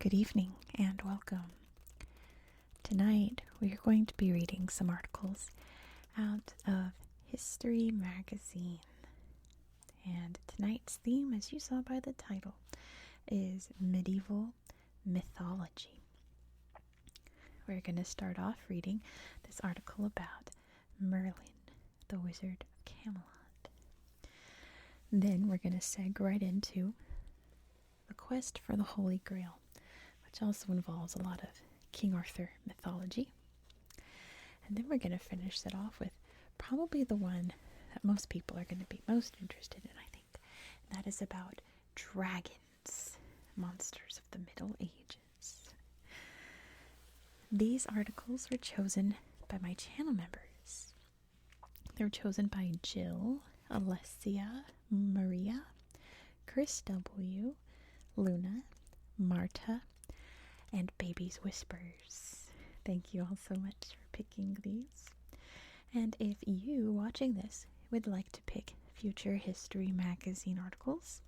Good evening and welcome. Tonight we are going to be reading some articles out of History Magazine. And tonight's theme, as you saw by the title, is medieval mythology. We're going to start off reading this article about Merlin, the Wizard of Camelot. Then we're going to seg right into the quest for the Holy Grail, which also involves a lot of King Arthur mythology. And then we're going to finish it off with probably the one that most people are going to be most interested in, I think. And that is about dragons, monsters of the Middle Ages. These articles were chosen by my channel members. They were chosen by Jill, Alessia, Maria, Chris W., Luna, Marta, and Baby's Whispers. Thank you all so much for picking these. And if you, watching this, would like to pick future History Magazine articles,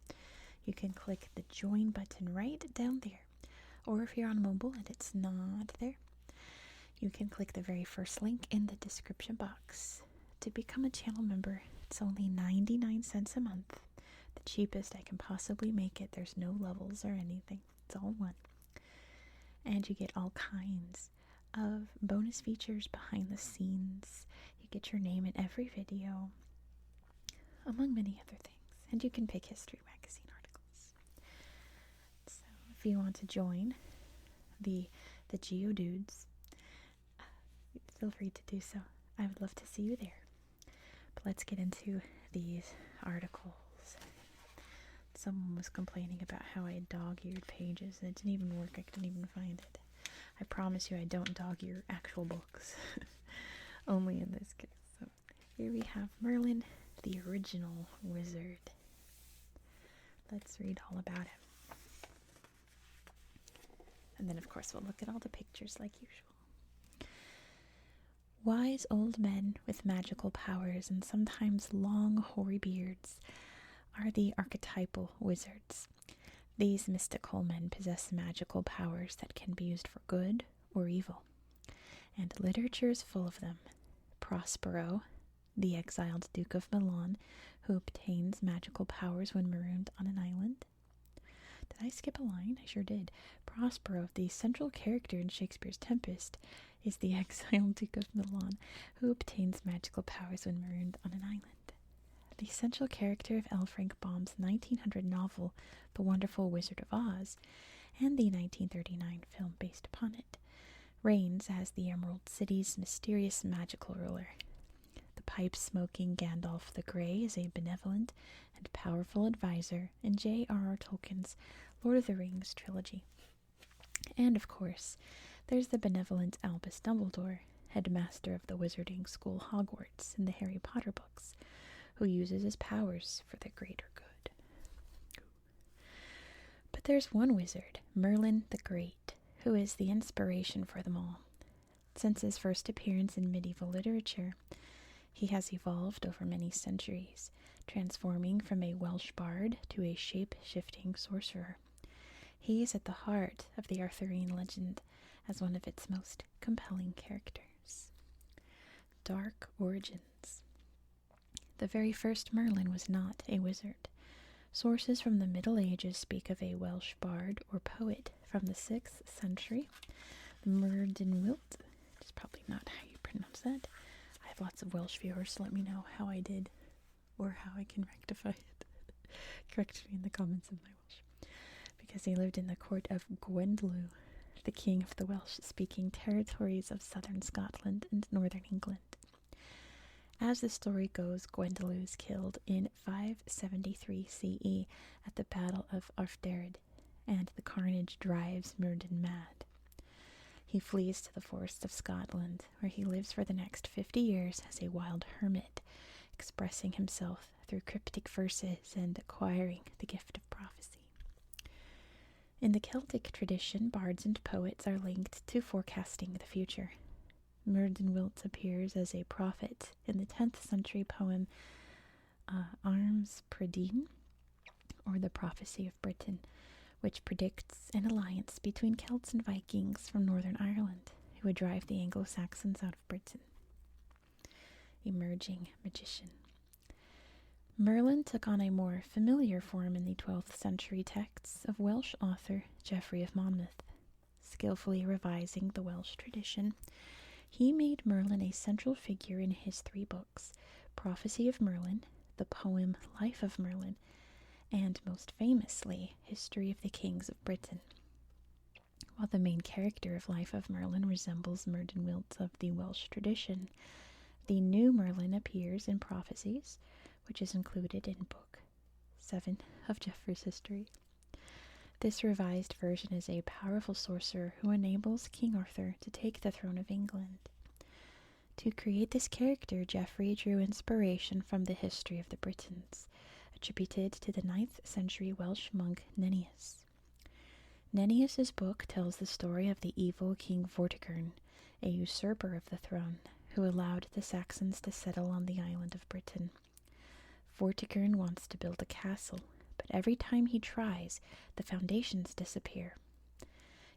you can click the join button right down there. Or if you're on mobile and it's not there, you can click the very first link in the description box. To become a channel member, it's only 99 cents a month. The cheapest I can possibly make it. There's no levels or anything. It's all one. And you get all kinds of bonus features behind the scenes. You get your name in every video, among many other things. And you can pick History Magazine articles. So if you want to join the Geodudes, feel free to do so. I would love to see you there. But let's get into these articles. Someone was complaining about how I dog-eared pages, and it didn't even work. I couldn't even find it. I promise you I don't dog-ear actual books. Only in this case. So here we have Merlin, the original wizard. Let's read all about him. And then, of course, we'll look at all the pictures like usual. Wise old men with magical powers and sometimes long, hoary beards are the archetypal wizards. These mystical men possess magical powers that can be used for good or evil, and literature is full of them. Prospero, the exiled Duke of Milan, who obtains magical powers when marooned on an island. Did I skip a line? I sure did. Prospero, the central character in Shakespeare's Tempest, is the exiled Duke of Milan, who obtains magical powers when marooned on an island. The central character of L. Frank Baum's 1900 novel, The Wonderful Wizard of Oz, and the 1939 film based upon it, reigns as the Emerald City's mysterious magical ruler. The pipe-smoking Gandalf the Grey is a benevolent and powerful advisor in J.R.R. Tolkien's Lord of the Rings trilogy. And, of course, there's the benevolent Albus Dumbledore, headmaster of the wizarding school Hogwarts in the Harry Potter books, who uses his powers for the greater good. But there's one wizard, Merlin the Great, who is the inspiration for them all. Since his first appearance in medieval literature, he has evolved over many centuries, transforming from a Welsh bard to a shape-shifting sorcerer. He is at the heart of the Arthurian legend as one of its most compelling characters. Dark origins. The very first Merlin was not a wizard. Sources from the Middle Ages speak of a Welsh bard or poet from the 6th century, Merlin, which is probably not how you pronounce that. I have lots of Welsh viewers, so let me know how I did or how I can rectify it. Correct me in the comments of my Welsh. Because he lived in the court of Gwendolen, the king of the Welsh-speaking territories of southern Scotland and northern England. As the story goes, Gwendolen is killed in 573 CE at the Battle of Arthderid, and the carnage drives Merlin mad. He flees to the forests of Scotland, where he lives for the next 50 years as a wild hermit, expressing himself through cryptic verses and acquiring the gift of prophecy. In the Celtic tradition, bards and poets are linked to forecasting the future. Merlin appears as a prophet in the 10th century poem Arms Prydein, or the Prophecy of Britain, which predicts an alliance between Celts and Vikings from Northern Ireland, who would drive the Anglo-Saxons out of Britain. Emerging magician. Merlin took on a more familiar form in the 12th century texts of Welsh author Geoffrey of Monmouth. Skillfully revising the Welsh tradition, he made Merlin a central figure in his 3 books, Prophecy of Merlin, the poem Life of Merlin, and most famously, History of the Kings of Britain. While the main character of Life of Merlin resembles Myrddin of the Welsh tradition, the new Merlin appears in Prophecies, which is included in Book 7 of Geoffrey's history. This revised version is a powerful sorcerer who enables King Arthur to take the throne of England. To create this character, Geoffrey drew inspiration from the history of the Britons, attributed to the 9th century Welsh monk Nennius. Nennius's book tells the story of the evil King Vortigern, a usurper of the throne, who allowed the Saxons to settle on the island of Britain. Vortigern wants to build a castle, but every time he tries, the foundations disappear.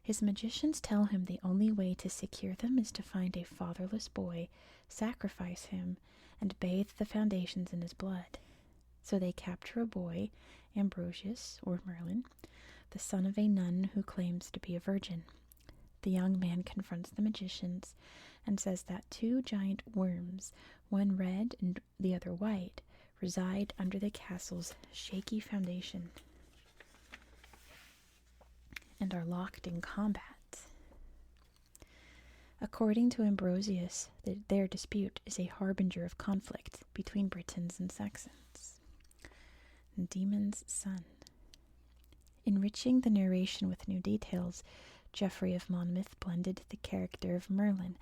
His magicians tell him the only way to secure them is to find a fatherless boy, sacrifice him, and bathe the foundations in his blood. So they capture a boy, Ambrosius, or Merlin, the son of a nun who claims to be a virgin. The young man confronts the magicians and says that 2 giant worms, one red and the other white, reside under the castle's shaky foundation and are locked in combat. According to Ambrosius, their dispute is a harbinger of conflict between Britons and Saxons. Demon's Son. Enriching the narration with new details, Geoffrey of Monmouth blended the character of Merlin,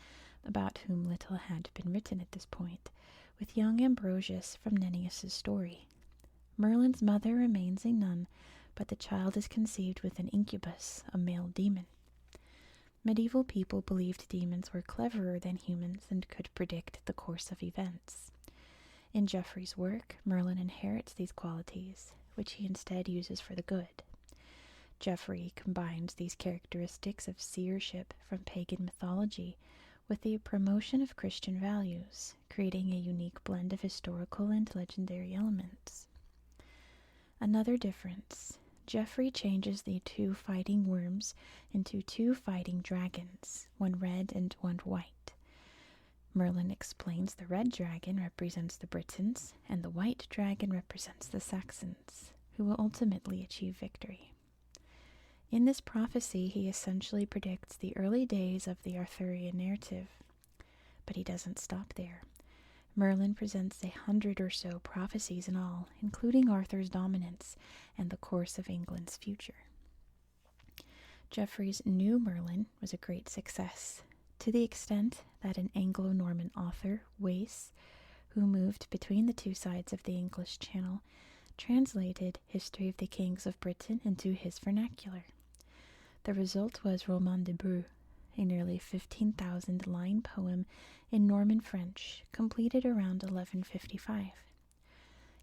about whom little had been written at this point, with young Ambrosius from Nennius's story. Merlin's mother remains a nun, but the child is conceived with an incubus, a male demon. Medieval people believed demons were cleverer than humans and could predict the course of events. In Geoffrey's work, Merlin inherits these qualities, which he instead uses for the good. Geoffrey combines these characteristics of seership from pagan mythology with the promotion of Christian values, creating a unique blend of historical and legendary elements. Another difference, Geoffrey changes the 2 fighting worms into 2 fighting dragons, one red and one white. Merlin explains the red dragon represents the Britons, and the white dragon represents the Saxons, who will ultimately achieve victory. In this prophecy, he essentially predicts the early days of the Arthurian narrative. But he doesn't stop there. Merlin presents 100 or so prophecies in all, including Arthur's dominance and the course of England's future. Geoffrey's new Merlin was a great success, to the extent that an Anglo-Norman author, Wace, who moved between the 2 sides of the English Channel, translated History of the Kings of Britain into his vernacular. The result was Roman de Breu, a nearly 15,000-line poem in Norman French, completed around 1155.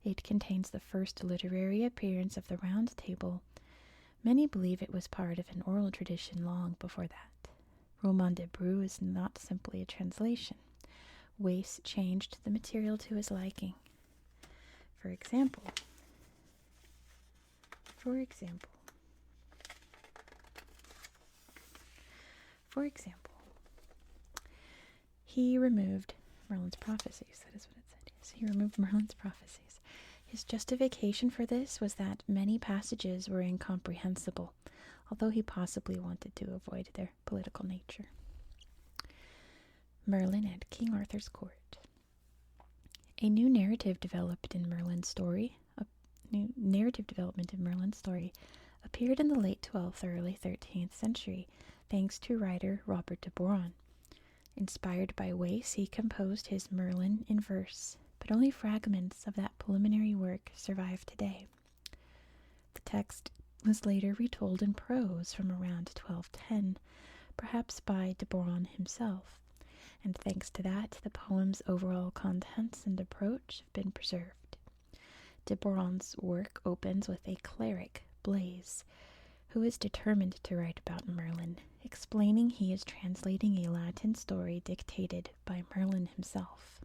It contains the first literary appearance of the Round Table. Many believe it was part of an oral tradition long before that. Roman de Breu is not simply a translation. Wace changed the material to his liking. For example, he removed Merlin's prophecies. That is what it said. Yes, he removed Merlin's prophecies. His justification for this was that many passages were incomprehensible, although he possibly wanted to avoid their political nature. Merlin at King Arthur's court. A new narrative development in Merlin's story appeared in the late 12th or early 13th century, thanks to writer Robert de Boron. Inspired by Wace, he composed his Merlin in verse, but only fragments of that preliminary work survive today. The text was later retold in prose from around 1210, perhaps by de Boron himself, and thanks to that, the poem's overall contents and approach have been preserved. De Boron's work opens with a cleric, Blaise, who is determined to write about Merlin, explaining he is translating a Latin story dictated by Merlin himself.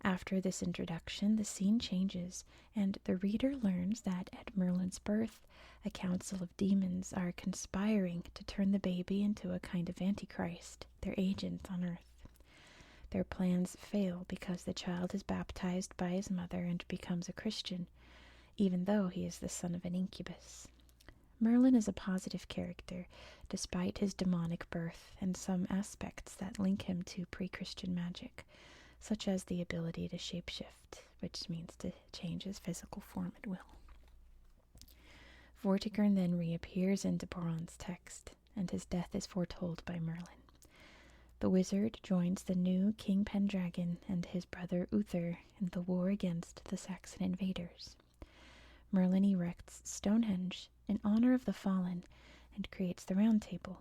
After this introduction, the scene changes, and the reader learns that at Merlin's birth, a council of demons are conspiring to turn the baby into a kind of antichrist, their agent on Earth. Their plans fail because the child is baptized by his mother and becomes a Christian, even though he is the son of an incubus. Merlin is a positive character, despite his demonic birth and some aspects that link him to pre-Christian magic, such as the ability to shapeshift, which means to change his physical form at will. Vortigern then reappears in de Boron's text, and his death is foretold by Merlin. The wizard joins the new King Pendragon and his brother Uther in the war against the Saxon invaders. Merlin erects Stonehenge in honor of the fallen and creates the Round Table.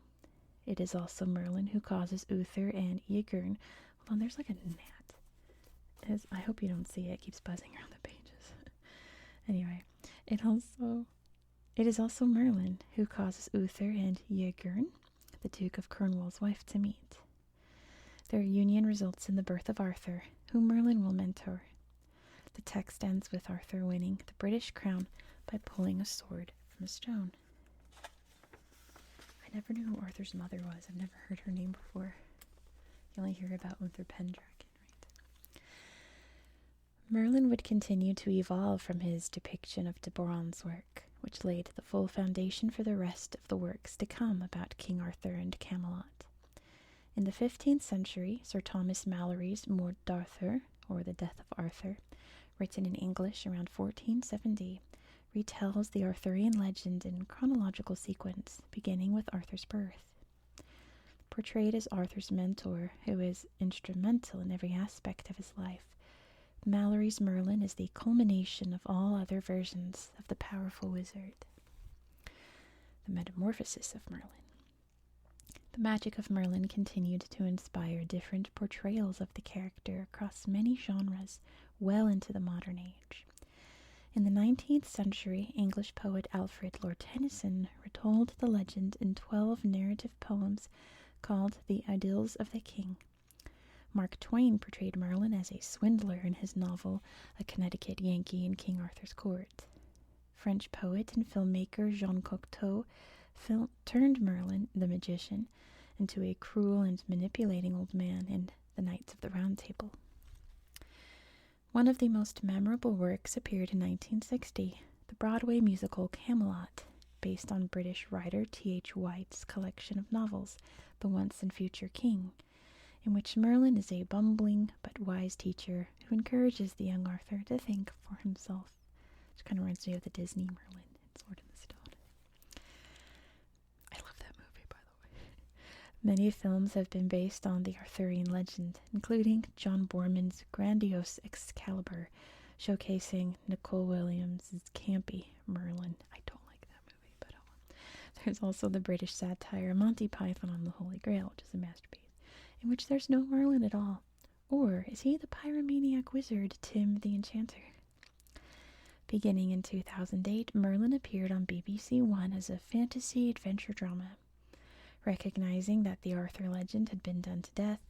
It is also Merlin who causes Uther and Ygerne. Hold on, there's like a gnat. I hope you don't see it. It keeps buzzing around the pages. Anyway, it is also Merlin who causes Uther and Ygerne, the Duke of Cornwall's wife, to meet. Their union results in the birth of Arthur, whom Merlin will mentor. The text ends with Arthur winning the British crown by pulling a sword from a stone. I never knew who Arthur's mother was. I've never heard her name before. You only hear about Uther Pendragon, right? Merlin would continue to evolve from his depiction of de Boron's work, which laid the full foundation for the rest of the works to come about King Arthur and Camelot. In the 15th century, Sir Thomas Malory's Morte d'Arthur, or The Death of Arthur, written in English around 1470, retells the Arthurian legend in chronological sequence, beginning with Arthur's birth. Portrayed as Arthur's mentor, who is instrumental in every aspect of his life, Malory's Merlin is the culmination of all other versions of the powerful wizard. The Metamorphosis of Merlin. The magic of Merlin continued to inspire different portrayals of the character across many genres well into the modern age. In the 19th century, English poet Alfred Lord Tennyson retold the legend in 12 narrative poems called The Idylls of the King. Mark Twain portrayed Merlin as a swindler in his novel A Connecticut Yankee in King Arthur's Court. French poet and filmmaker Jean Cocteau turned Merlin, the magician, into a cruel and manipulating old man in The Knights of the Round Table. One of the most memorable works appeared in 1960, the Broadway musical Camelot, based on British writer T.H. White's collection of novels, The Once and Future King, in which Merlin is a bumbling but wise teacher who encourages the young Arthur to think for himself. Which kind of reminds me of the Disney Merlin in Sword in the Stone. I love that movie, by the way. Many films have been based on the Arthurian legend, including John Boorman's grandiose Excalibur, showcasing Nicole Williams' campy Merlin. I don't like that movie, but oh well. There's also the British satire Monty Python on the Holy Grail, which is a masterpiece, in which there's no Merlin at all. Or is he the pyromaniac wizard Tim the Enchanter? Beginning in 2008, Merlin appeared on BBC One as a fantasy adventure drama. Recognizing that the Arthur legend had been done to death,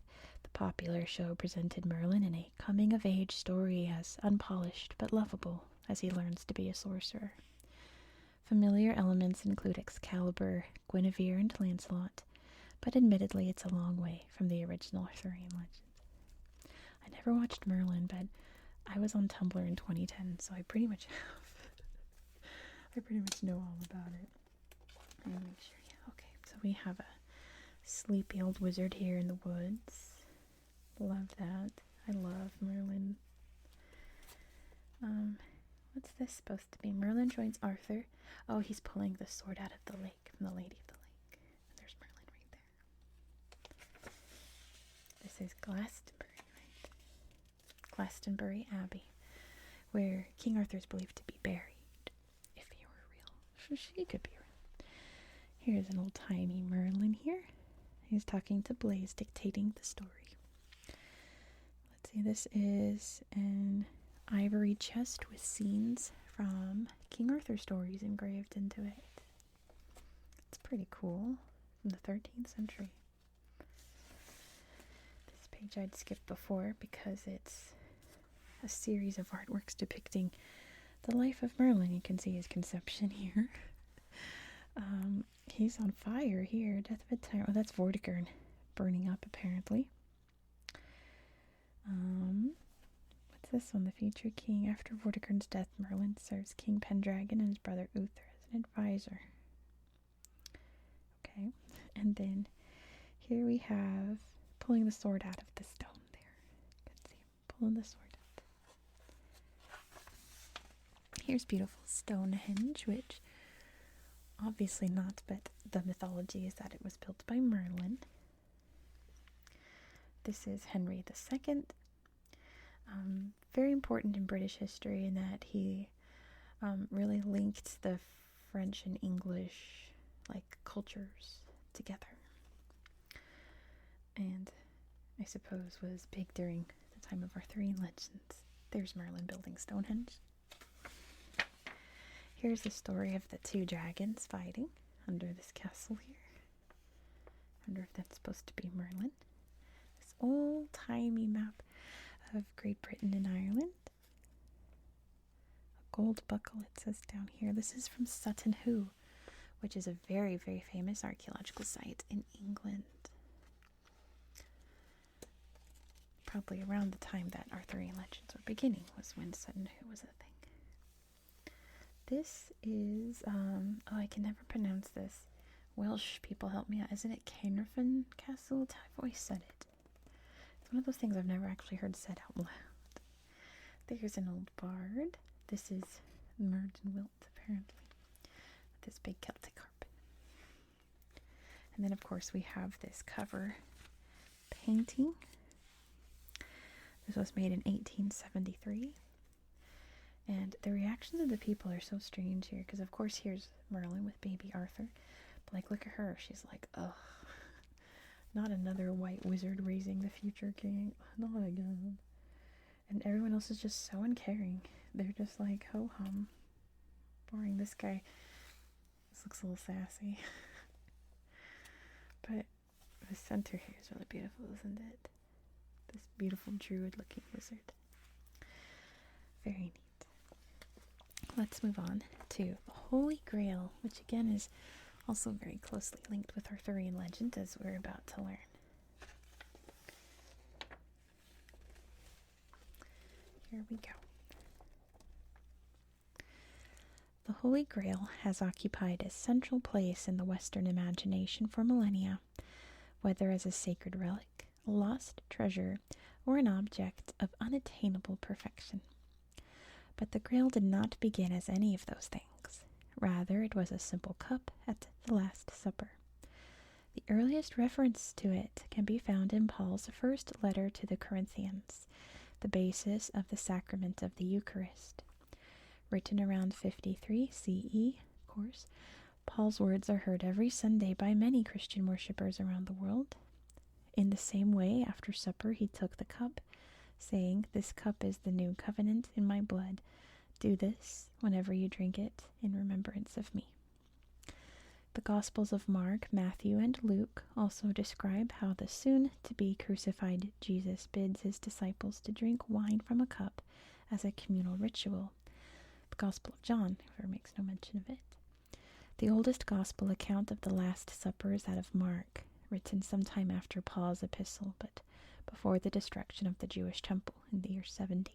the popular show presented Merlin in a coming-of-age story as unpolished but lovable as he learns to be a sorcerer. Familiar elements include Excalibur, Guinevere, and Lancelot, but admittedly it's a long way from the original Arthurian legend. I never watched Merlin, but I was on Tumblr in 2010, so I pretty much know all about it. Let me make sure. Yeah, okay. So we have a sleepy old wizard here in the woods. Love that. I love Merlin. What's this supposed to be? Merlin joins Arthur. Oh, he's pulling the sword out of the lake from the Lady of the Lake. And there's Merlin right there. This is Glastonbury, right? Glastonbury Abbey, where King Arthur is believed to be buried, if he were real. She could be real. Here's an old tiny Merlin here. He's talking to Blaise, dictating the story. Let's see, this is an ivory chest with scenes from King Arthur stories engraved into it. pretty cool. From the 13th century. This page I'd skipped before because it's a series of artworks depicting the life of Merlin. You can see his conception here. He's on fire here. Death of a tyrant. Oh, that's Vortigern burning up, apparently. What's this one? The future king. After Vortigern's death, Merlin serves King Pendragon and his brother Uther as an advisor. Okay, and then here we have pulling the sword out of the stone there. You can see him pulling the sword out. Here's beautiful Stonehenge, which obviously not, but the mythology is that it was built by Merlin. This is Henry II. Very important in British history in that he really linked the French and English cultures together, and I suppose was big during the time of Arthurian legends. There's Merlin building Stonehenge. Here's the story of the two dragons fighting under this castle here. I wonder if that's supposed to be Merlin. This old-timey map of Great Britain and Ireland. A gold buckle, it says down here. This is from Sutton Hoo, which is a very, very famous archaeological site in England. Probably around the time that Arthurian legends were beginning was when Sutton Hoo was a thing. This is, I can never pronounce this. Welsh people help me out. Isn't it Caernarfon Castle? I've always said it. It's one of those things I've never actually heard said out loud. There's an old bard. This is Merlin Wilt, apparently. With this big Celtic harp. And then, of course, we have this cover painting. This was made in 1873. And the reactions of the people are so strange here, because of course here's Merlin with baby Arthur. But look at her. She's like, ugh. Not another white wizard raising the future king. Not again. And everyone else is just so uncaring. They're just like, ho-hum. Boring. This guy, this looks a little sassy. But the center here is really beautiful, isn't it? This beautiful druid-looking wizard. Very neat. Let's move on to the Holy Grail, which again is also very closely linked with Arthurian legend, as we're about to learn. Here we go. The Holy Grail has occupied a central place in the Western imagination for millennia, whether as a sacred relic, a lost treasure, or an object of unattainable perfection. But the Grail did not begin as any of those things. Rather, it was a simple cup at the Last Supper. The earliest reference to it can be found in Paul's first letter to the Corinthians, the basis of the sacrament of the Eucharist. Written around 53 CE, of course, Paul's words are heard every Sunday by many Christian worshippers around the world. In the same way, after supper, he took the cup, saying, "This cup is the new covenant in my blood. Do this whenever you drink it in remembrance of me." The Gospels of Mark, Matthew, and Luke also describe how the soon-to-be crucified Jesus bids his disciples to drink wine from a cup as a communal ritual. The Gospel of John, however, makes no mention of it. The oldest Gospel account of the Last Supper is that of Mark, written sometime after Paul's epistle, but before the destruction of the Jewish temple in the year 70.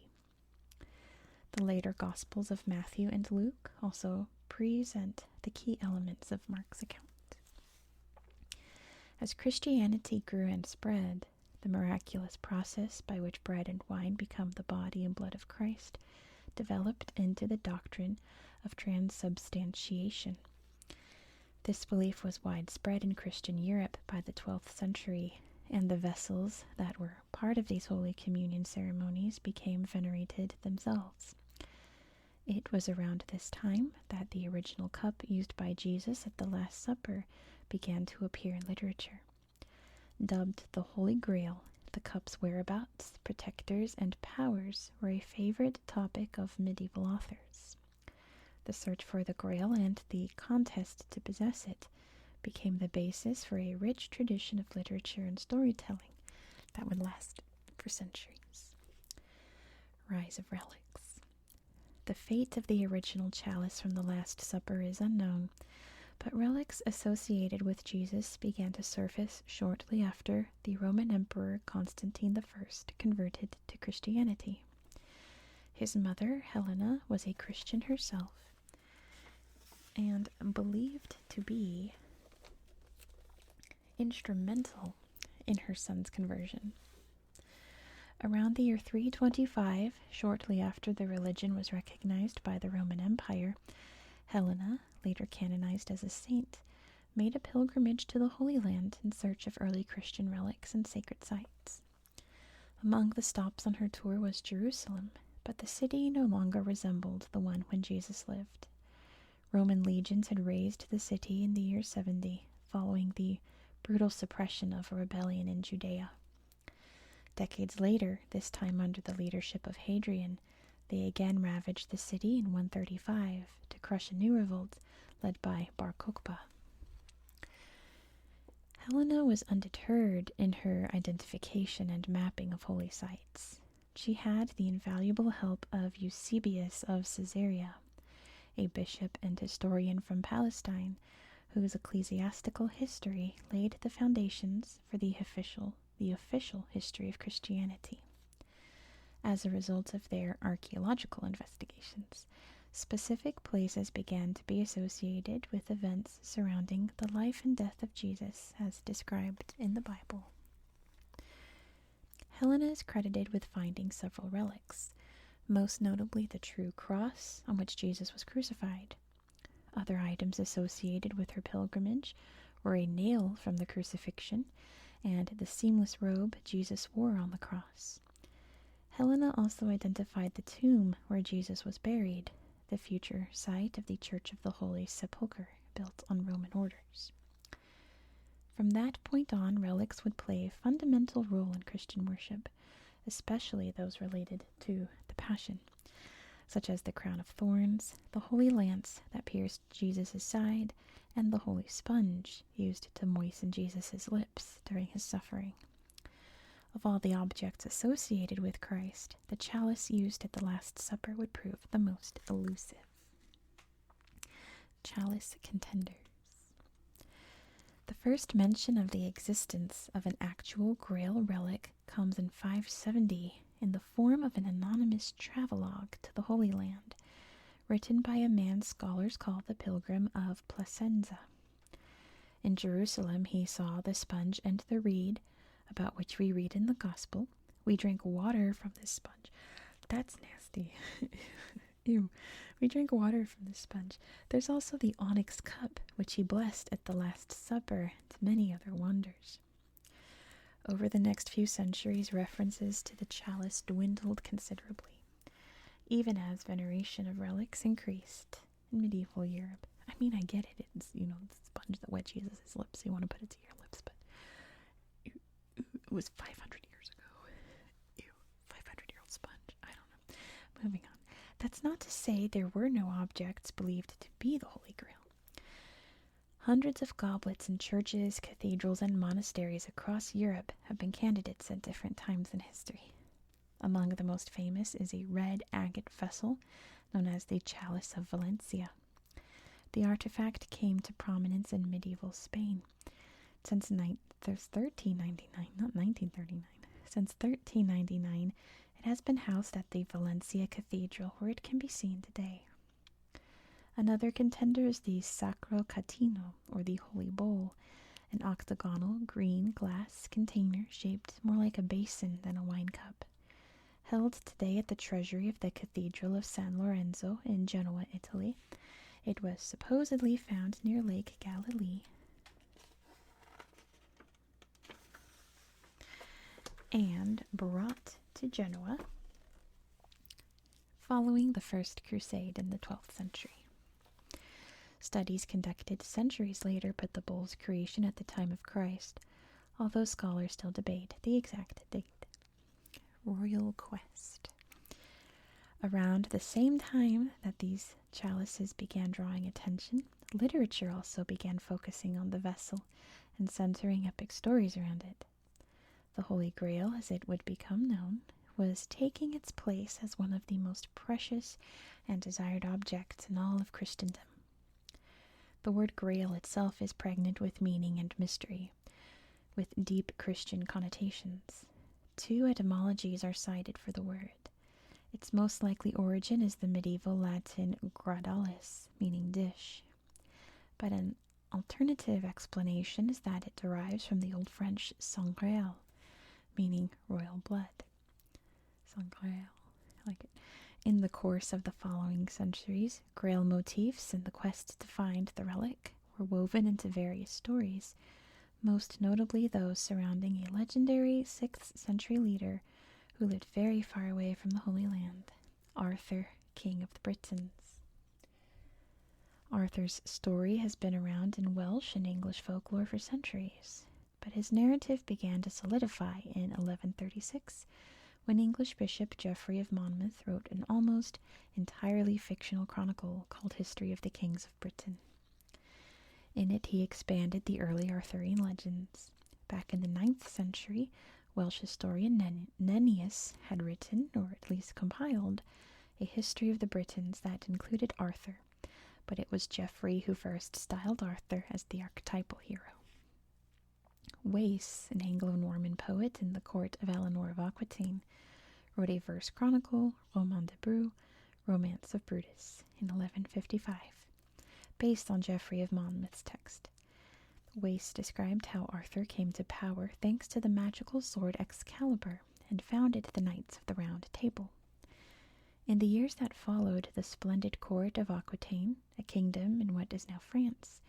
The later Gospels of Matthew and Luke also present the key elements of Mark's account. As Christianity grew and spread, the miraculous process by which bread and wine become the body and blood of Christ developed into the doctrine of transubstantiation. This belief was widespread in Christian Europe by the 12th century, and the vessels that were part of these Holy Communion ceremonies became venerated themselves. It was around this time that the original cup used by Jesus at the Last Supper began to appear in literature. Dubbed the Holy Grail, the cup's whereabouts, protectors, and powers were a favorite topic of medieval authors. The search for the Grail and the contest to possess it became the basis for a rich tradition of literature and storytelling that would last for centuries. Rise of relics. The fate of the original chalice from the Last Supper is unknown, but relics associated with Jesus began to surface shortly after the Roman Emperor Constantine I converted to Christianity. His mother, Helena, was a Christian herself and believed to be instrumental in her son's conversion. Around the year 325, shortly after the religion was recognized by the Roman Empire, Helena, later canonized as a saint, made a pilgrimage to the Holy Land in search of early Christian relics and sacred sites. Among the stops on her tour was Jerusalem, but the city no longer resembled the one when Jesus lived. Roman legions had razed the city in the year 70, following the brutal suppression of a rebellion in Judea. Decades later, this time under the leadership of Hadrian, they again ravaged the city in 135 to crush a new revolt led by Bar Kokhba. Helena was undeterred in her identification and mapping of holy sites. She had the invaluable help of Eusebius of Caesarea, a bishop and historian from Palestine, whose ecclesiastical history laid the foundations for the official history of Christianity. As a result of their archaeological investigations, specific places began to be associated with events surrounding the life and death of Jesus as described in the Bible. Helena is credited with finding several relics, most notably the true cross on which Jesus was crucified. Other items associated with her pilgrimage were a nail from the crucifixion and the seamless robe Jesus wore on the cross. Helena also identified the tomb where Jesus was buried, the future site of the Church of the Holy Sepulchre, built on Roman orders. From that point on, relics would play a fundamental role in Christian worship, especially those related to the Passion, such as the crown of thorns, the holy lance that pierced Jesus' side, and the holy sponge used to moisten Jesus' lips during his suffering. Of all the objects associated with Christ, the chalice used at the Last Supper would prove the most elusive. Chalice contenders. The first mention of the existence of an actual Grail relic comes in 570 in the form of an anonymous travelogue to the Holy Land, written by a man scholars call the Pilgrim of Placenza. In Jerusalem he saw the sponge and the reed, about which we read in the Gospel. We drank water from this sponge. That's nasty. Ew. We drank water from this sponge. There's also the onyx cup, which he blessed at the Last Supper, and many other wonders. Over the next few centuries, references to the chalice dwindled considerably, even as veneration of relics increased in medieval Europe. I mean, I get it. It's, the sponge that wet Jesus' lips. You want to put it to your lips, but it was 500 years ago. Ew, 500-year-old sponge. I don't know. Moving on. That's not to say there were no objects believed to be the Holy Grail. Hundreds of goblets in churches, cathedrals, and monasteries across Europe have been candidates at different times in history. Among the most famous is a red agate vessel known as the Chalice of Valencia. The artifact came to prominence in medieval Spain. Since 1399, not 1939. Since 1399, it has been housed at the Valencia Cathedral, where it can be seen today. Another contender is the Sacro Catino, or the Holy Bowl, an octagonal green glass container shaped more like a basin than a wine cup. Held today at the treasury of the Cathedral of San Lorenzo in Genoa, Italy, it was supposedly found near Lake Galilee and brought to Genoa following the First Crusade in the 12th century. Studies conducted centuries later put the bowl's creation at the time of Christ, although scholars still debate the exact date. Royal quest. Around the same time that these chalices began drawing attention, Literature also began focusing on the vessel and centering epic stories around it. The Holy Grail, as it would become known, was taking its place as one of the most precious and desired objects in all of Christendom. The word Grail itself is pregnant with meaning and mystery, with deep Christian connotations. Two etymologies are cited for the word. Its most likely origin is the medieval Latin gradalis, meaning dish. But an alternative explanation is that it derives from the Old French sang Grail, meaning royal blood. Sang Grail, I like it. In the course of the following centuries, Grail motifs in the quest to find the relic were woven into various stories, most notably those surrounding a legendary 6th century leader who lived very far away from the Holy Land, Arthur, King of the Britons. Arthur's story has been around in Welsh and English folklore for centuries, but his narrative began to solidify in 1136 when English Bishop Geoffrey of Monmouth wrote an almost entirely fictional chronicle called History of the Kings of Britain. In it, he expanded the early Arthurian legends. Back in the 9th century, Welsh historian Nennius had written, or at least compiled, a history of the Britons that included Arthur, but it was Geoffrey who first styled Arthur as the archetypal hero. Wace, an Anglo-Norman poet in the court of Eleanor of Aquitaine, wrote a verse chronicle, Roman de Bru, Romance of Brutus, in 1155, based on Geoffrey of Monmouth's text. Wace described how Arthur came to power thanks to the magical sword Excalibur and founded the Knights of the Round Table. In the years that followed, the splendid court of Aquitaine, a kingdom in what is now France,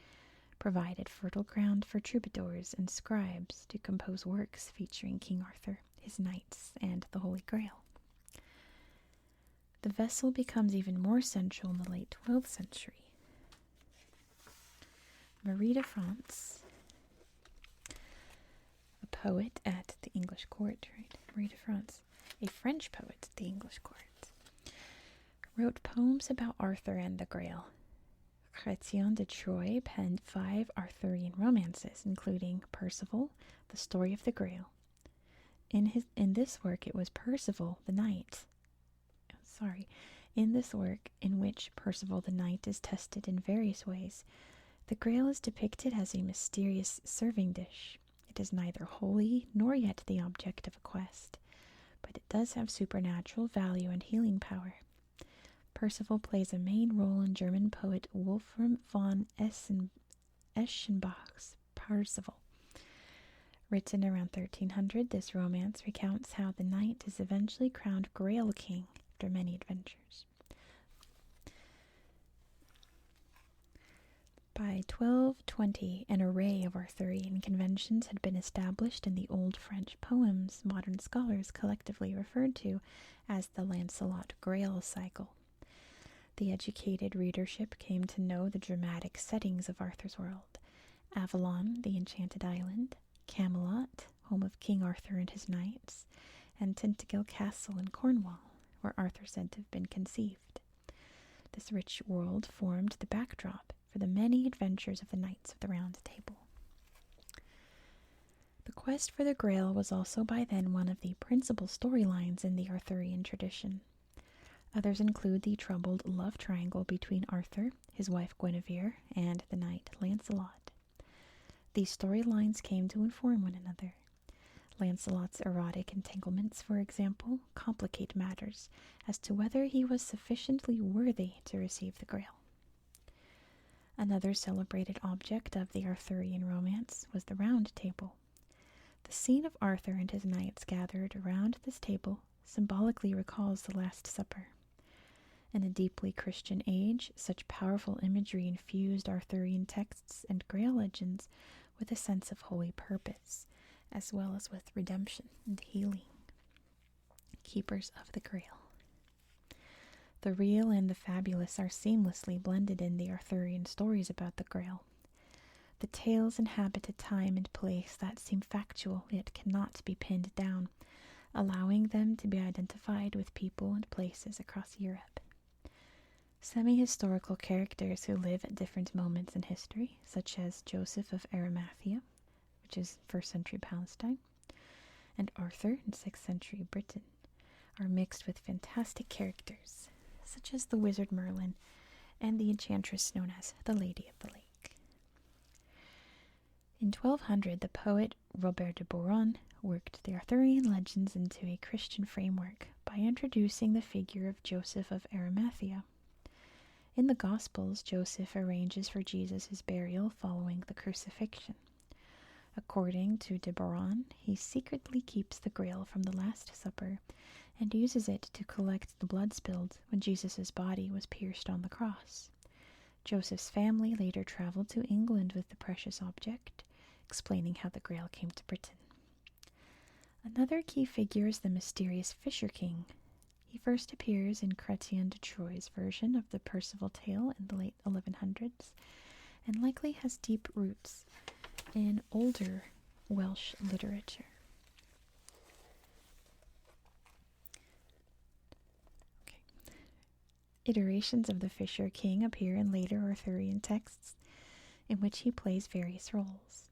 provided fertile ground for troubadours and scribes to compose works featuring King Arthur, his knights, and the Holy Grail. The vessel becomes even more central in the late 12th century. Marie de France, a poet at the English court, right? Marie de France, a French poet at the English court, wrote poems about Arthur and the Grail. Chrétien de Troyes penned 5 Arthurian romances, including Percival, the Story of the Grail. In this work, it was Percival the Knight. In this work, in which Percival the Knight is tested in various ways, the Grail is depicted as a mysterious serving dish. It is neither holy nor yet the object of a quest, but it does have supernatural value and healing power. Percival plays a main role in German poet Wolfram von Eschenbach's Parzival. Written around 1300, this romance recounts how the knight is eventually crowned Grail King after many adventures. By 1220, an array of Arthurian conventions had been established in the old French poems modern scholars collectively referred to as the Lancelot Grail cycle. The educated readership came to know the dramatic settings of Arthur's world: Avalon, the enchanted island; Camelot, home of King Arthur and his knights; and Tintagel Castle in Cornwall, where Arthur said to have been conceived. This rich world formed the backdrop for the many adventures of the Knights of the Round Table. The quest for the Grail was also by then one of the principal storylines in the Arthurian tradition. Others include the troubled love triangle between Arthur, his wife Guinevere, and the knight Lancelot. These storylines came to inform one another. Lancelot's erotic entanglements, for example, complicate matters as to whether he was sufficiently worthy to receive the Grail. Another celebrated object of the Arthurian romance was the Round Table. The scene of Arthur and his knights gathered around this table symbolically recalls the Last Supper. In a deeply Christian age, such powerful imagery infused Arthurian texts and Grail legends with a sense of holy purpose, as well as with redemption and healing. Keepers of the Grail. The real and the fabulous are seamlessly blended in the Arthurian stories about the Grail. The tales inhabit a time and place that seem factual yet cannot be pinned down, allowing them to be identified with people and places across Europe. Semi-historical characters who live at different moments in history, such as Joseph of Arimathea, which is 1st century Palestine, and Arthur in 6th century Britain, are mixed with fantastic characters, such as the wizard Merlin and the enchantress known as the Lady of the Lake. In 1200, the poet Robert de Boron worked the Arthurian legends into a Christian framework by introducing the figure of Joseph of Arimathea. In the Gospels, Joseph arranges for Jesus' burial following the crucifixion. According to de Boron, he secretly keeps the Grail from the Last Supper and uses it to collect the blood spilled when Jesus' body was pierced on the cross. Joseph's family later traveled to England with the precious object, explaining how the Grail came to Britain. Another key figure is the mysterious Fisher King. He first appears in Chrétien de Troyes' version of the Percival tale in the late 1100s, and likely has deep roots in older Welsh literature. Iterations of the Fisher King appear in later Arthurian texts, in which he plays various roles.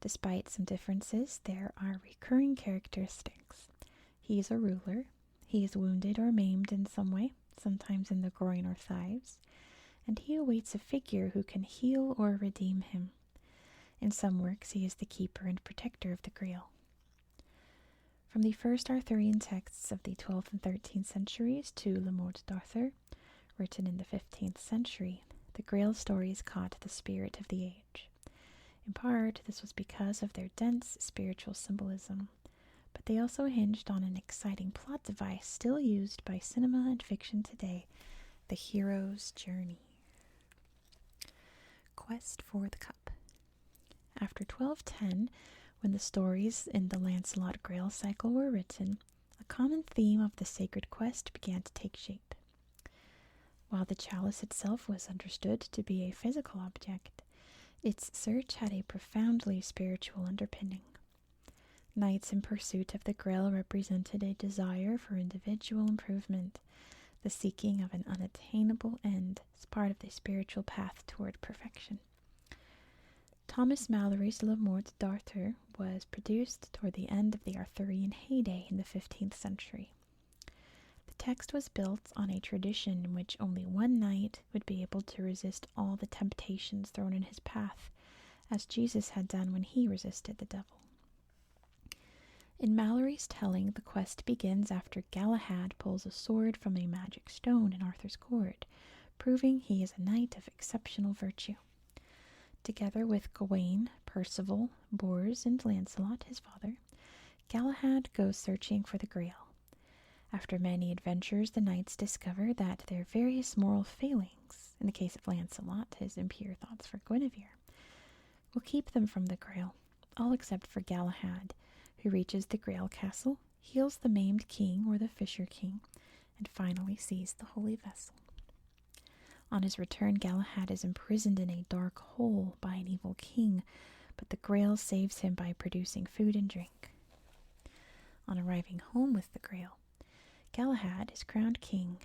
Despite some differences, there are recurring characteristics. He is a ruler. He is wounded or maimed in some way, sometimes in the groin or thighs, and he awaits a figure who can heal or redeem him. In some works, he is the keeper and protector of the Grail. From the first Arthurian texts of the 12th and 13th centuries to Le Morte d'Arthur, written in the 15th century, the Grail stories caught the spirit of the age. In part, this was because of their dense spiritual symbolism, but they also hinged on an exciting plot device still used by cinema and fiction today, the hero's journey. Quest for the Cup. After 1210, when the stories in the Lancelot Grail cycle were written, a common theme of the sacred quest began to take shape. While the chalice itself was understood to be a physical object, its search had a profoundly spiritual underpinning. Knights in pursuit of the Grail represented a desire for individual improvement, the seeking of an unattainable end as part of the spiritual path toward perfection. Thomas Malory's Le Morte d'Arthur was produced toward the end of the Arthurian heyday in the 15th century. The text was built on a tradition in which only one knight would be able to resist all the temptations thrown in his path, as Jesus had done when he resisted the devil. In Malory's telling, the quest begins after Galahad pulls a sword from a magic stone in Arthur's court, proving he is a knight of exceptional virtue. Together with Gawain, Percival, Bors, and Lancelot, his father, Galahad goes searching for the Grail. After many adventures, the knights discover that their various moral failings, in the case of Lancelot, his impure thoughts for Guinevere, will keep them from the Grail, all except for Galahad, who reaches the Grail castle, heals the maimed king or the Fisher King, and finally sees the holy vessel. On his return, Galahad is imprisoned in a dark hole by an evil king, but the Grail saves him by producing food and drink. On arriving home with the Grail, Galahad is crowned king.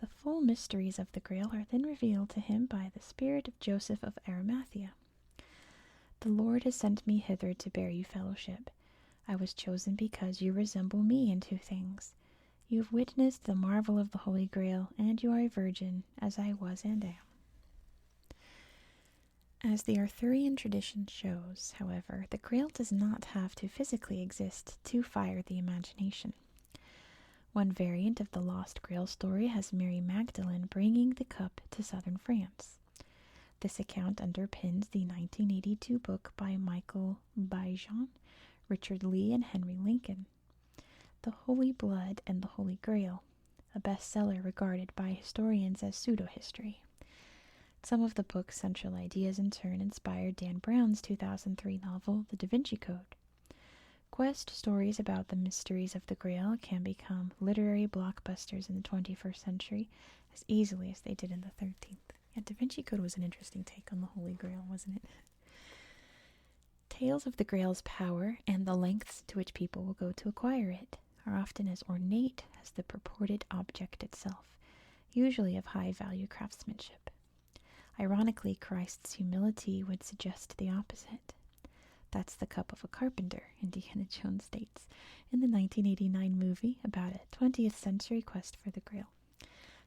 The full mysteries of the Grail are then revealed to him by the spirit of Joseph of Arimathea. The Lord has sent me hither to bear you fellowship. I was chosen because you resemble me in two things. You have witnessed the marvel of the Holy Grail, and you are a virgin, as I was and am. As the Arthurian tradition shows, however, the Grail does not have to physically exist to fire the imagination. One variant of the Lost Grail story has Mary Magdalene bringing the cup to southern France. This account underpins the 1982 book by Michael Baijon, Richard Lee, and Henry Lincoln, The Holy Blood and the Holy Grail, a bestseller regarded by historians as pseudo-history. Some of the book's central ideas in turn inspired Dan Brown's 2003 novel, The Da Vinci Code. Quest stories about the mysteries of the Grail can become literary blockbusters in the 21st century as easily as they did in the 13th. Yeah, Da Vinci Code was an interesting take on the Holy Grail, wasn't it? Tales of the Grail's power and the lengths to which people will go to acquire it are often as ornate as the purported object itself, usually of high-value craftsmanship. Ironically, Christ's humility would suggest the opposite. That's the cup of a carpenter, Indiana Jones states in the 1989 movie about a 20th century quest for the Grail,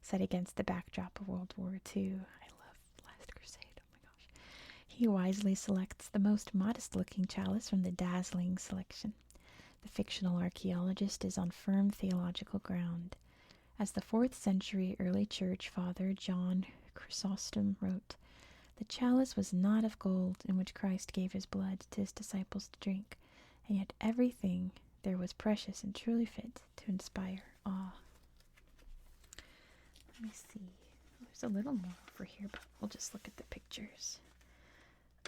set against the backdrop of World War II. I love Last Crusade, oh my gosh. He wisely selects the most modest-looking chalice from the dazzling selection. The fictional archaeologist is on firm theological ground. As the 4th century early church father John Chrysostom wrote, "The chalice was not of gold in which Christ gave his blood to his disciples to drink, and yet everything there was precious and truly fit to inspire awe." Let me see. There's a little more over here, but we'll just look at the pictures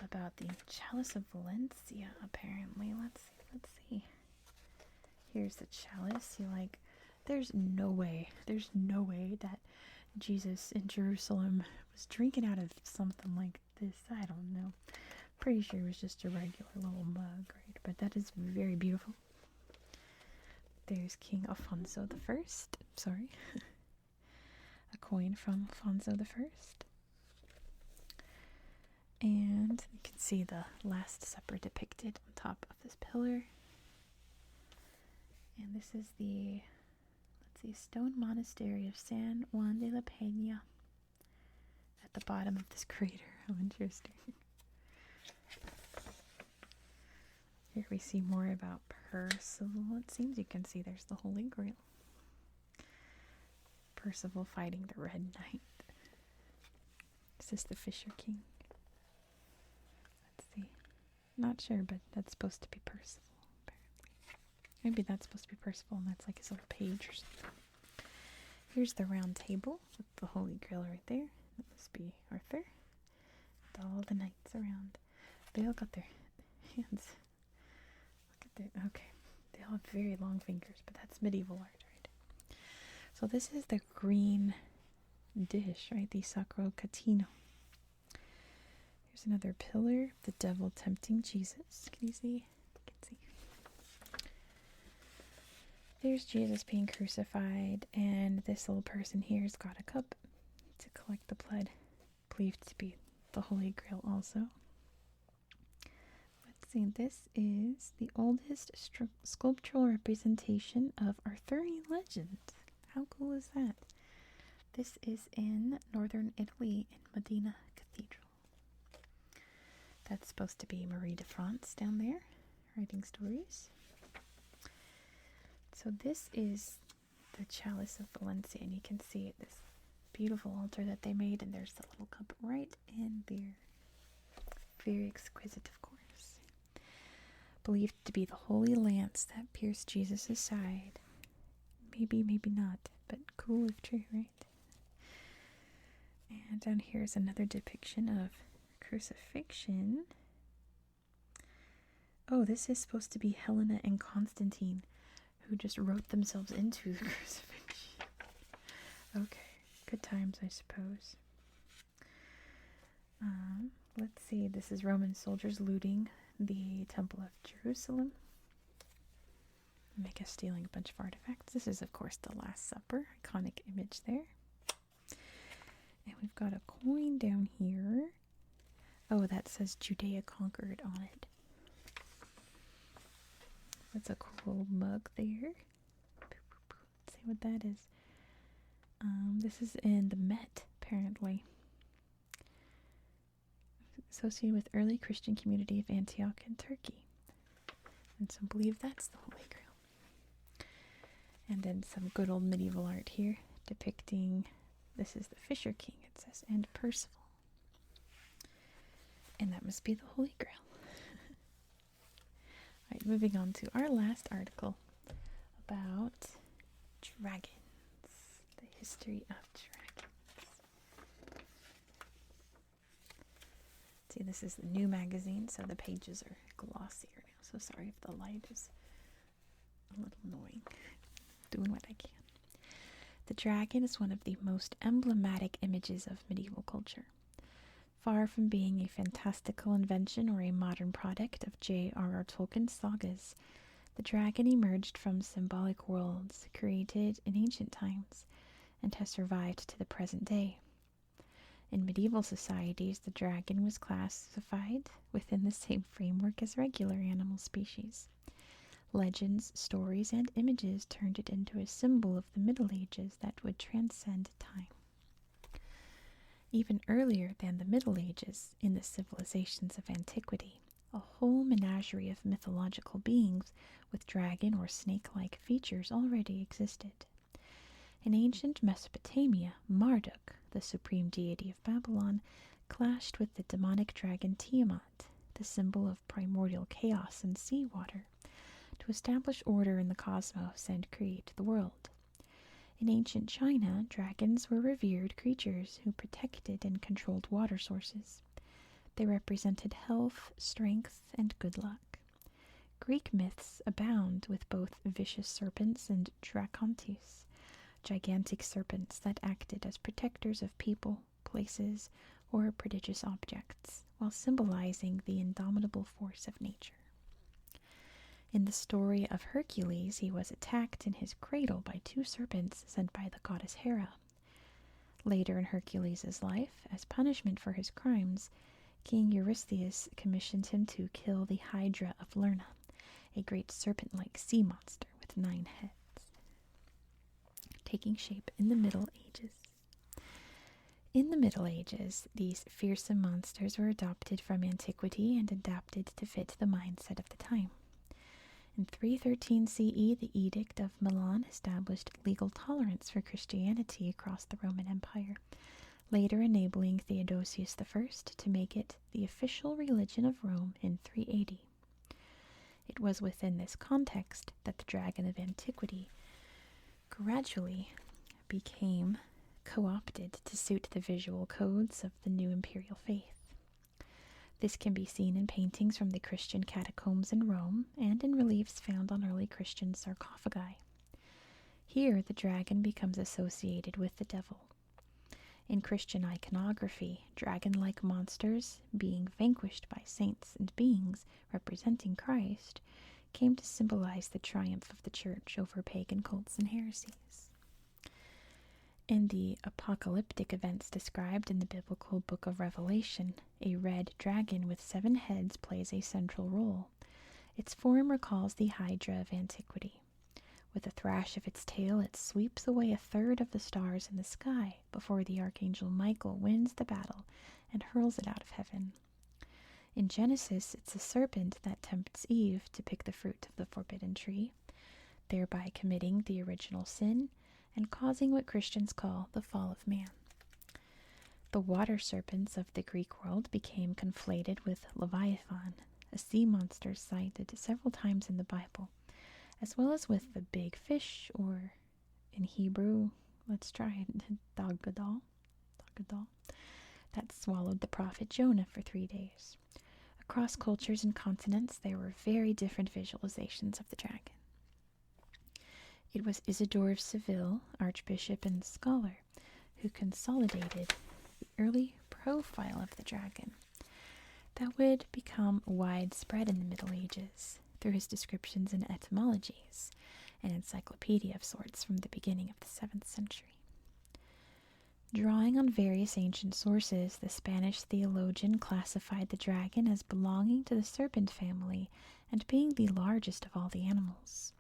about the Chalice of Valencia, apparently. Let's see. Here's the chalice. There's no way that Jesus in Jerusalem was drinking out of something like this. I don't know. Pretty sure it was just a regular little mug, right? But that is very beautiful. There's King Alfonso the First. Sorry. A coin from Alfonso the First. And you can see the Last Supper depicted on top of this pillar. And this is the, stone monastery of San Juan de la Peña at the bottom of this crater. How interesting. Here we see more about Percival. It seems you can see there's the Holy Grail. Percival fighting the Red Knight. Is this the Fisher King? Let's see. Not sure, but that's supposed to be Percival. Maybe that's supposed to be Percival, and that's like his little page or something. Here's the round table with the Holy Grail right there. That must be Arthur. With all the knights around. They all got their hands. Look at their, okay. They all have very long fingers, but that's medieval art, right? So this is the green dish, right? The Sacro Catino. Here's another pillar. The devil tempting Jesus. Can you see? You can see. There's Jesus being crucified, and this little person here's got a cup to collect the blood, believed to be the Holy Grail also. Let's see, this is the oldest sculptural representation of Arthurian legend. How cool is that? This is in northern Italy in Modena Cathedral. That's supposed to be Marie de France down there, writing stories. So this is the Chalice of Valencia, and you can see it, this beautiful altar that they made, and there's the little cup right in there. Very exquisite, of course. Believed to be the holy lance that pierced Jesus' side. Maybe, maybe not, but cool if true, right? And down here is another depiction of crucifixion. Oh, this is supposed to be Helena and Constantine, who just wrote themselves into the crucifixion. Okay, good times, I suppose. Let's see, this is Roman soldiers looting the Temple of Jerusalem. I guess stealing a bunch of artifacts. This is, of course, the Last Supper. Iconic image there. And we've got a coin down here. Oh, that says Judea conquered on it. That's a cool mug there. Let's see what that is. This is in the Met, apparently. Associated with early Christian community of Antioch in Turkey. And some believe that's the Holy Grail. And then some good old medieval art here depicting, this is the Fisher King, it says, and Percival. And that must be the Holy Grail. Alright, moving on to our last article about dragons. The history of dragons. See, this is the new magazine, so the pages are glossier now. So sorry if the light is a little annoying. Doing what I can. The dragon is one of the most emblematic images of medieval culture. Far from being a fantastical invention or a modern product of J.R.R. Tolkien's sagas, the dragon emerged from symbolic worlds created in ancient times and has survived to the present day. In medieval societies, the dragon was classified within the same framework as regular animal species. Legends, stories, and images turned it into a symbol of the Middle Ages that would transcend time. Even earlier than the Middle Ages, in the civilizations of antiquity, a whole menagerie of mythological beings with dragon or snake-like features already existed. In ancient Mesopotamia, Marduk, the supreme deity of Babylon, clashed with the demonic dragon Tiamat, the symbol of primordial chaos and seawater, to establish order in the cosmos and create the world. In ancient China, dragons were revered creatures who protected and controlled water sources. They represented health, strength, and good luck. Greek myths abound with both vicious serpents and dracontes, gigantic serpents that acted as protectors of people, places, or prodigious objects, while symbolizing the indomitable force of nature. In the story of Hercules, he was attacked in his cradle by two serpents sent by the goddess Hera. Later in Hercules' life, as punishment for his crimes, King Eurystheus commissioned him to kill the Hydra of Lerna, a great serpent-like sea monster with 9 heads, taking shape in the Middle Ages. In the Middle Ages, these fearsome monsters were adopted from antiquity and adapted to fit the mindset of the time. In 313 CE, the Edict of Milan established legal tolerance for Christianity across the Roman Empire, later enabling Theodosius I to make it the official religion of Rome in 380. It was within this context that the dragon of antiquity gradually became co-opted to suit the visual codes of the new imperial faith. This can be seen in paintings from the Christian catacombs in Rome and in reliefs found on early Christian sarcophagi. Here, the dragon becomes associated with the devil. In Christian iconography, dragon-like monsters, being vanquished by saints and beings representing Christ, came to symbolize the triumph of the Church over pagan cults and heresies. In the apocalyptic events described in the biblical book of Revelation, a red dragon with 7 heads plays a central role. Its form recalls the Hydra of antiquity. With a thrash of its tail, it sweeps away 1/3 of the stars in the sky before the archangel Michael wins the battle and hurls it out of heaven. In Genesis, it's a serpent that tempts Eve to pick the fruit of the forbidden tree, thereby committing the original sin and causing what Christians call the fall of man. The water serpents of the Greek world became conflated with Leviathan, a sea monster cited several times in the Bible, as well as with the big fish, or in Hebrew, let's try it, Dagadal, that swallowed the prophet Jonah for 3 days. Across cultures and continents, there were very different visualizations of the dragon. It was Isidore of Seville, archbishop and scholar, who consolidated the early profile of the dragon that would become widespread in the Middle Ages through his descriptions in etymologies, an encyclopedia of sorts from the beginning of the 7th century. Drawing on various ancient sources, the Spanish theologian classified the dragon as belonging to the serpent family and being the largest of all the animals.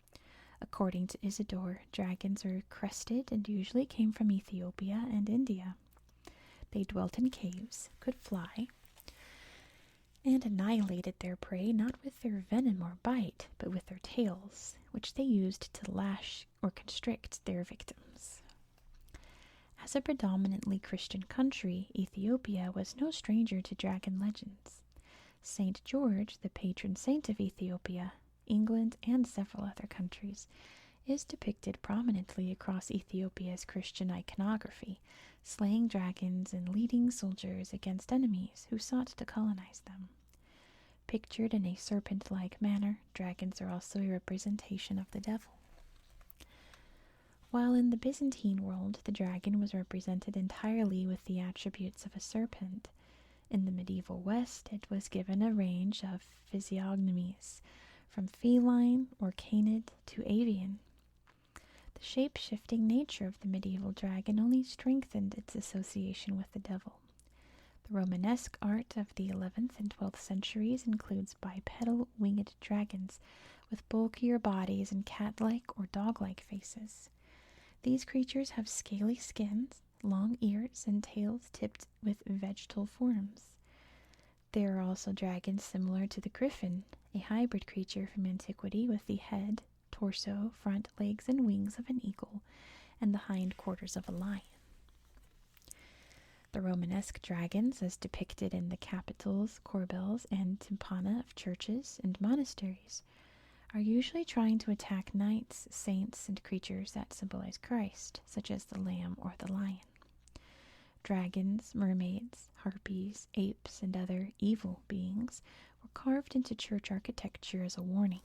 According to Isidore, dragons are crested and usually came from Ethiopia and India. They dwelt in caves, could fly, and annihilated their prey not with their venom or bite, but with their tails, which they used to lash or constrict their victims. As a predominantly Christian country, Ethiopia was no stranger to dragon legends. Saint George, the patron saint of Ethiopia, England, and several other countries, is depicted prominently across Ethiopia's Christian iconography, slaying dragons and leading soldiers against enemies who sought to colonize them. Pictured in a serpent-like manner, dragons are also a representation of the devil. While in the Byzantine world, the dragon was represented entirely with the attributes of a serpent, in the medieval West it was given a range of physiognomies, from feline or canid to avian. The shape-shifting nature of the medieval dragon only strengthened its association with the devil. The Romanesque art of the 11th and 12th centuries includes bipedal winged dragons with bulkier bodies and cat-like or dog-like faces. These creatures have scaly skins, long ears, and tails tipped with vegetal forms. There are also dragons similar to the griffin, a hybrid creature from antiquity with the head, torso, front legs, and wings of an eagle, and the hind quarters of a lion. The Romanesque dragons, as depicted in the capitals, corbels, and tympana of churches and monasteries, are usually trying to attack knights, saints, and creatures that symbolize Christ, such as the lamb or the lion. Dragons, mermaids, harpies, apes, and other evil beings were carved into church architecture as a warning.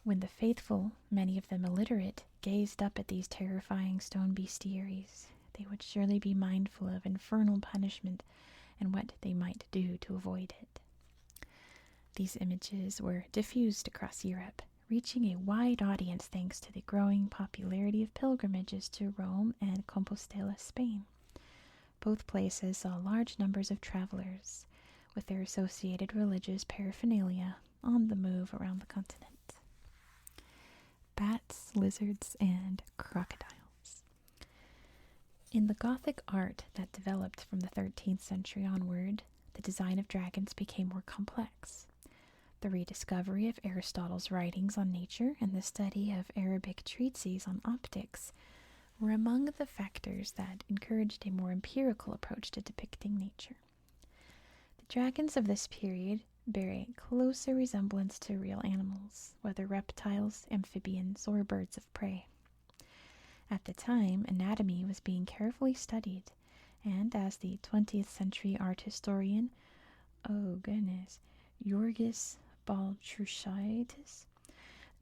When the faithful, many of them illiterate, gazed up at these terrifying stone bestiaries, they would surely be mindful of infernal punishment and what they might do to avoid it. These images were diffused across Europe, reaching a wide audience thanks to the growing popularity of pilgrimages to Rome and Compostela, Spain. Both places saw large numbers of travelers, with their associated religious paraphernalia on the move around the continent. Bats, lizards, and crocodiles. In the Gothic art that developed from the 13th century onward, the design of dragons became more complex. The rediscovery of Aristotle's writings on nature and the study of Arabic treatises on optics were among the factors that encouraged a more empirical approach to depicting nature. The dragons of this period bear a closer resemblance to real animals, whether reptiles, amphibians, or birds of prey. At the time, anatomy was being carefully studied, and as the 20th century art historian, Jorgis Baltrushaitis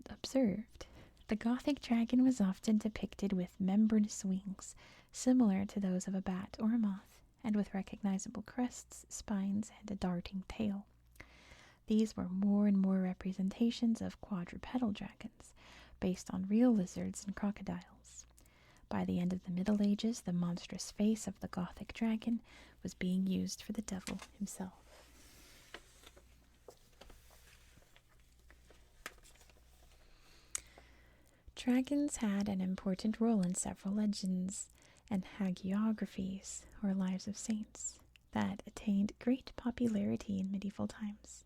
observed, the Gothic dragon was often depicted with membranous wings, similar to those of a bat or a moth, and with recognizable crests, spines, and a darting tail. These were more and more representations of quadrupedal dragons, based on real lizards and crocodiles. By the end of the Middle Ages, the monstrous face of the Gothic dragon was being used for the devil himself. Dragons had an important role in several legends and hagiographies, or lives of saints, that attained great popularity in medieval times.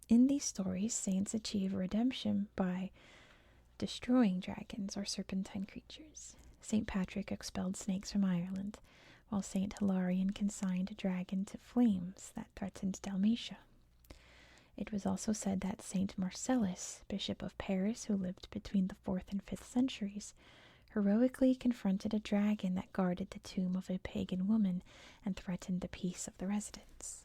In these stories, saints achieve redemption by destroying dragons or serpentine creatures. St. Patrick expelled snakes from Ireland, while St. Hilarion consigned a dragon to flames that threatened Dalmatia. It was also said that St. Marcellus, Bishop of Paris, who lived between the 4th and 5th centuries, heroically confronted a dragon that guarded the tomb of a pagan woman and threatened the peace of the residents.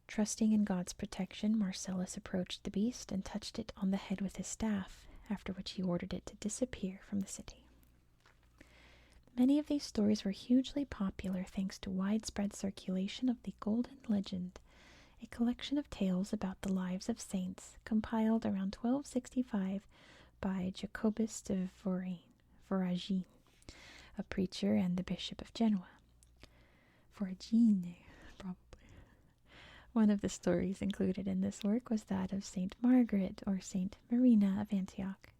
Trusting in God's protection, Marcellus approached the beast and touched it on the head with his staff, after which he ordered it to disappear from the city. Many of these stories were hugely popular thanks to widespread circulation of the Golden Legend, a collection of tales about the lives of saints compiled around 1265 by Jacobus de Voragine, a preacher and the Bishop of Genoa. Voragine, probably. One of the stories included in this work was that of Saint Margaret or Saint Marina of Antioch.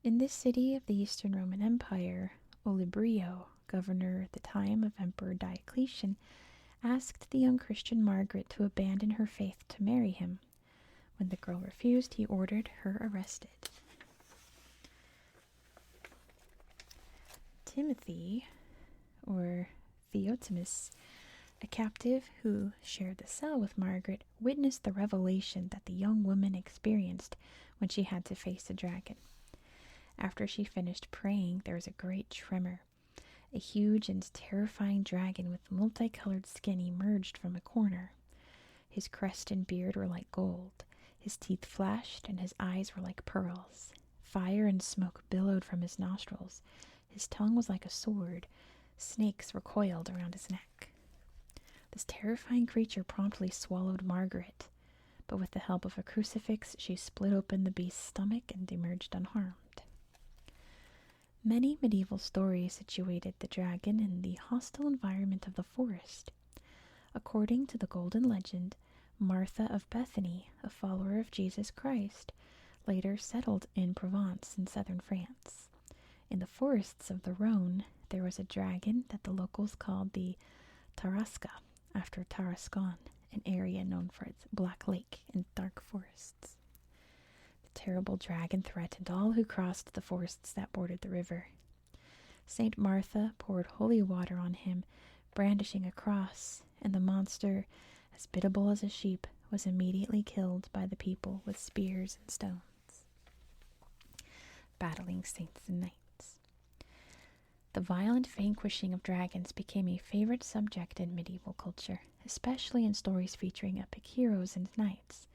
In this city of the Eastern Roman Empire, Olibrio, governor at the time of Emperor Diocletian, asked the young Christian Margaret to abandon her faith to marry him. When the girl refused, he ordered her arrested. Timothy, or Theotimus, a captive who shared the cell with Margaret, witnessed the revelation that the young woman experienced when she had to face the dragon. After she finished praying, there was a great tremor. A huge and terrifying dragon with multicolored skin emerged from a corner. His crest and beard were like gold. His teeth flashed, and his eyes were like pearls. Fire and smoke billowed from his nostrils. His tongue was like a sword. Snakes were coiled around his neck. This terrifying creature promptly swallowed Margaret, but with the help of a crucifix, she split open the beast's stomach and emerged unharmed. Many medieval stories situated the dragon in the hostile environment of the forest. According to the Golden Legend, Martha of Bethany, a follower of Jesus Christ, later settled in Provence in southern France. In the forests of the Rhone, there was a dragon that the locals called the Tarasca, after Tarascon, an area known for its black lake and dark forests. The terrible dragon threatened all who crossed the forests that bordered the river. Saint Martha poured holy water on him, brandishing a cross, and the monster, as biddable as a sheep, was immediately killed by the people with spears and stones. Battling saints and knights. The violent vanquishing of dragons became a favorite subject in medieval culture, especially in stories featuring epic heroes and knights.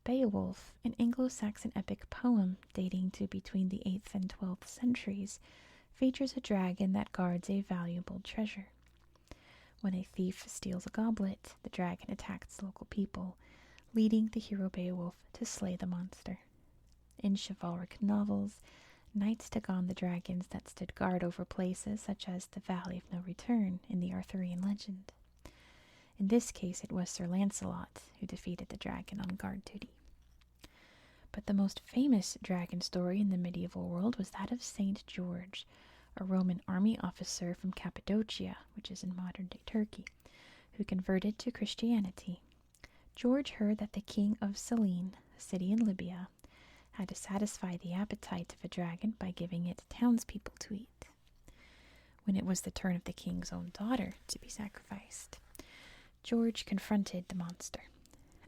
Beowulf, an Anglo-Saxon epic poem dating to between the 8th and 12th centuries, features a dragon that guards a valuable treasure. When a thief steals a goblet, the dragon attacks local people, leading the hero Beowulf to slay the monster. In chivalric novels, knights took on the dragons that stood guard over places such as the Valley of No Return in the Arthurian legend. In this case, it was Sir Lancelot who defeated the dragon on guard duty. But the most famous dragon story in the medieval world was that of Saint George, a Roman army officer from Cappadocia, which is in modern-day Turkey, who converted to Christianity. George heard that the king of Selene, a city in Libya, had to satisfy the appetite of a dragon by giving it townspeople to eat. When it was the turn of the king's own daughter to be sacrificed, George confronted the monster.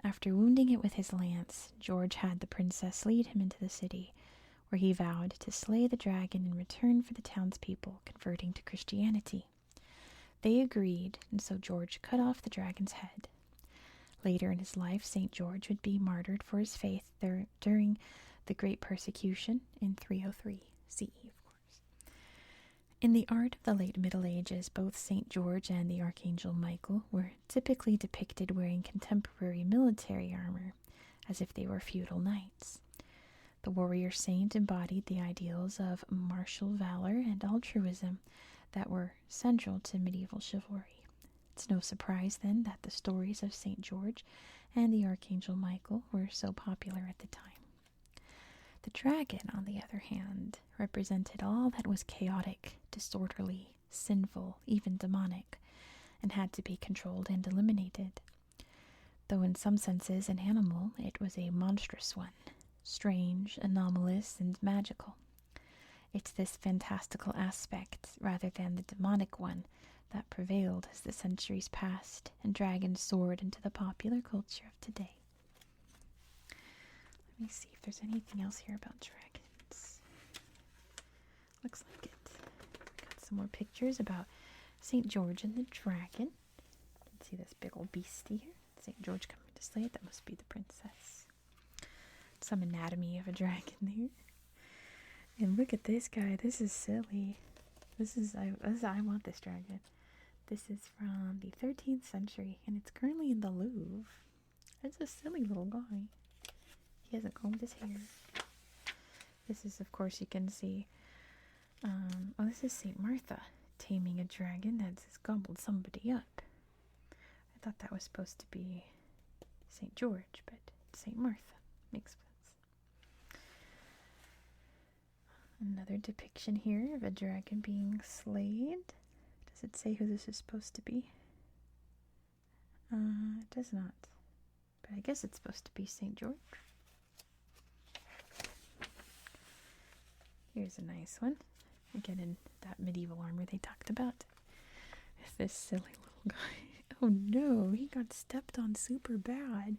After wounding it with his lance, George had the princess lead him into the city, where he vowed to slay the dragon in return for the townspeople converting to Christianity. They agreed, and so George cut off the dragon's head. Later in his life, St. George would be martyred for his faith during the Great Persecution in 303 CE, of course. In the art of the late Middle Ages, both St. George and the Archangel Michael were typically depicted wearing contemporary military armor, as if they were feudal knights. The warrior saint embodied the ideals of martial valor and altruism that were central to medieval chivalry. It's no surprise, then, that the stories of St. George and the Archangel Michael were so popular at the time. The dragon, on the other hand, represented all that was chaotic, disorderly, sinful, even demonic, and had to be controlled and eliminated. Though in some senses an animal, it was a monstrous one, strange, anomalous, and magical. It's this fantastical aspect, rather than the demonic one, that prevailed as the centuries passed and dragons soared into the popular culture of today. Let me see if there's anything else here about dragons. Looks like it. Got some more pictures about St. George and the dragon. You can see this big old beastie here. St. George coming to slay it. That must be the princess. Some anatomy of a dragon there. And look at this guy. This is silly. I want this dragon. This is from the 13th century, and it's currently in the Louvre. It's a silly little guy. He hasn't combed his hair. This is, of course, you can see, this is St. Martha taming a dragon that's gobbled somebody up. I thought that was supposed to be St. George, but St. Martha. Makes sense. Another depiction here of a dragon being slayed. Does it say who this is supposed to be? It does not. But I guess it's supposed to be St. George. Here's a nice one. Again, in that medieval armor they talked about. This silly little guy. Oh no, he got stepped on super bad.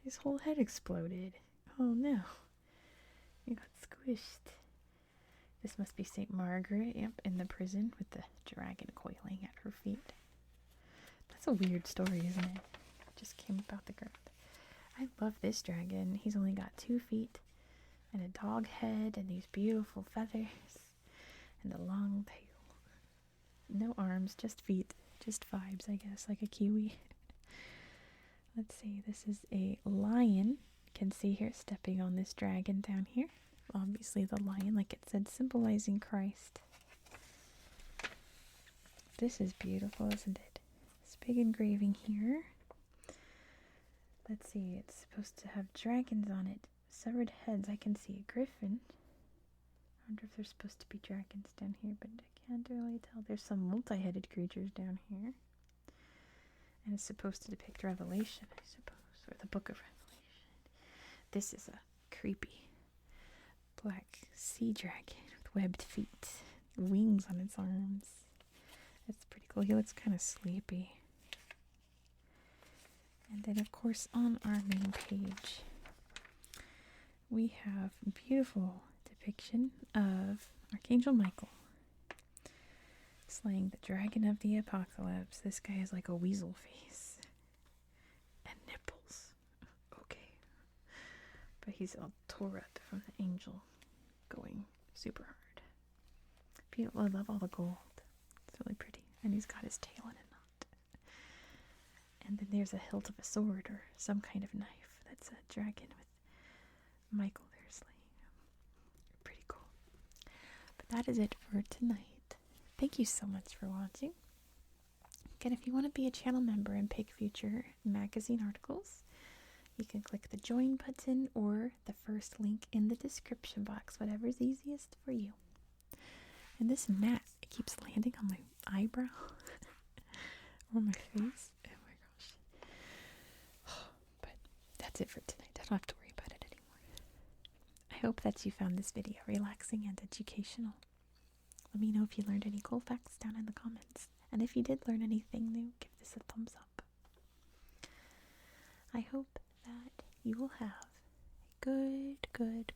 His whole head exploded. Oh no. He got squished. This must be St. Margaret, yep, in the prison with the dragon coiling at her feet. That's a weird story, isn't it? It just came about the ground. I love this dragon. He's only got 2 feet and a dog head and these beautiful feathers and a long tail. No arms, just feet. Just vibes, I guess, like a kiwi. Let's see, this is a lion. You can see here stepping on this dragon down here. Obviously the lion, like it said, symbolizing Christ. This is beautiful, isn't it? This big engraving here. Let's see, it's supposed to have dragons on it. Severed heads. I can see a griffin. I wonder if there's supposed to be dragons down here, but I can't really tell. There's some multi-headed creatures down here. And it's supposed to depict Revelation, I suppose, or the Book of Revelation. This is a creepy black sea dragon with webbed feet, wings on its arms. That's pretty cool. He looks kind of sleepy. And then, of course, on our main page, we have a beautiful depiction of Archangel Michael slaying the dragon of the apocalypse. This guy has like a weasel face and nipples. Okay. But he's all tore up from the angel going super hard. Beautiful. I love all the gold. It's really pretty. And he's got his tail in a knot. And then there's a hilt of a sword or some kind of knife. That's a dragon with Michael there slaying him. Pretty cool. But that is it for tonight. Thank you so much for watching. Again, if you want to be a channel member and pick future magazine articles, you can click the join button or the first link in the description box, whatever's easiest for you. And this mat, it keeps landing on my eyebrow or my face. Oh my gosh. But that's it for tonight. I don't have to worry about it anymore. I hope that you found this video relaxing and educational. Let me know if you learned any cool facts down in the comments. And if you did learn anything new, give this a thumbs up. I hope that you will have a good